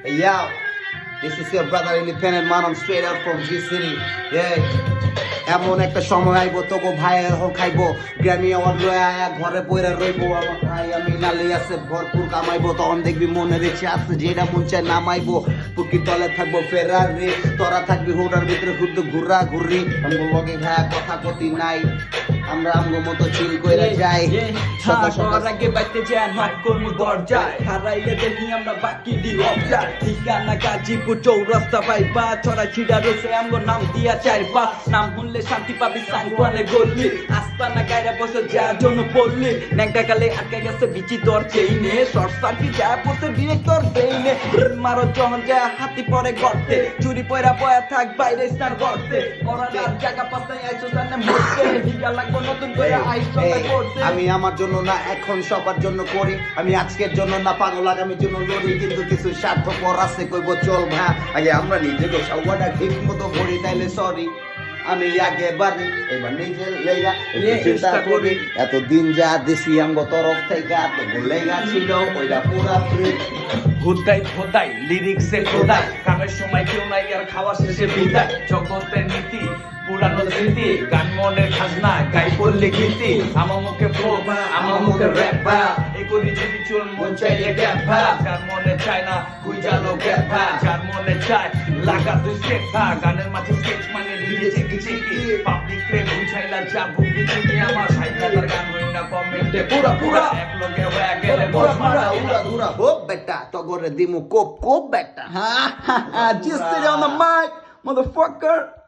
Yo, this is your brother Independent Man. I'm straight out from G City. Yeah. এমন একটা সময় আইব তোকে ভাই এখন খাইবো গ্রামী অর লয়া ঘরে পয়রা রইবো আমার ভাই আমি নালি আছে ভরপুর কামাইবো তখন দেখবি মনের ইচ্ছে আছে যেটা মন চায় নামাইবো পুকির তলে থাকবো ফেরারি তোরা থাকবি হুডার ভিতরে শুধু ঘুরা ঘুরি আমগো লগে ভাই কথা কতি নাই আমরা আমগো মতো চিল কইরা যাই সকাল সকাল আগে বাইতে যাই নক করমু দরজায় হারাইলে দেখি আমরা বাকি দি অবজার ঠিকানা গাজীপুর চৌরাস্তা পাইবা ছড়া ছিড়া রয়েছে আমগো নাম দিয়া চাইবা নাম শুনলে শান্তি পাবি সাংবানে গলি আস্তানা গায়রা বসে যার জন্য পড়লি ন্যাংটা কালে আটকে গেছে বিচি তোর চেইনে শর্ট সার্কিট যায় পড়ছে ডিরেক্টর দেইনে মারো যখন যায় হাতি পরে গর্তে চুরি পয়রা পয়া থাক বাইরে স্নার করতে ওরার জায়গা পাস্তায় আইছো জানে মরতে ভিগা লাগবো নতুন করে আইছো করতে আমি আমার জন্য না এখন সবার জন্য করি আমি আজকের জন্য না পাগল আগামীর জন্য লড়ি কিন্তু কিছু স্বার্থপর আছে কইব চল ভাই আগে আমরা নিজেকে সবাইটা ঠিক মতো করি তাইলে সরি আমি আগে বাড়ি এবার নিজে লেগা চিন্তা করি এতদিন যা দিছি আমগো তরফ থেকে এত লেগা ছিল ওইটা পুরা ফ্রি খোদাই লিরিক্সে খোদাই কামের সময় কেউ নাই আর খাওয়া শেষে বিদায় জগতের নীতি পুরানো স্মৃতি গান মনের খাজনা গাই পড়লে গীতি আমার মুখে ফ্লো আমার মুখে র্যাপ ভা এগুলি যদি চুল মন চাইলে গ্যাপ ভা যার মনে চায় না কুই জানো গ্যাপ ভা যার মনে চায় লাগা তুই স্টেপ ভা গানের মাঝে স্কেচ মানে নিজে চিকি চিকি পাবলিক রে বুঝাইলা যা বুকি চিকি আমার সাইকেলের গান হই না কমেন্টে পুরা পুরা এক লগে হয়ে গেলে বস মারা উড়া উড়া হোপ বেটা তগরে দিমু কোপ কোপ বেটা just sit on the mic, motherfucker.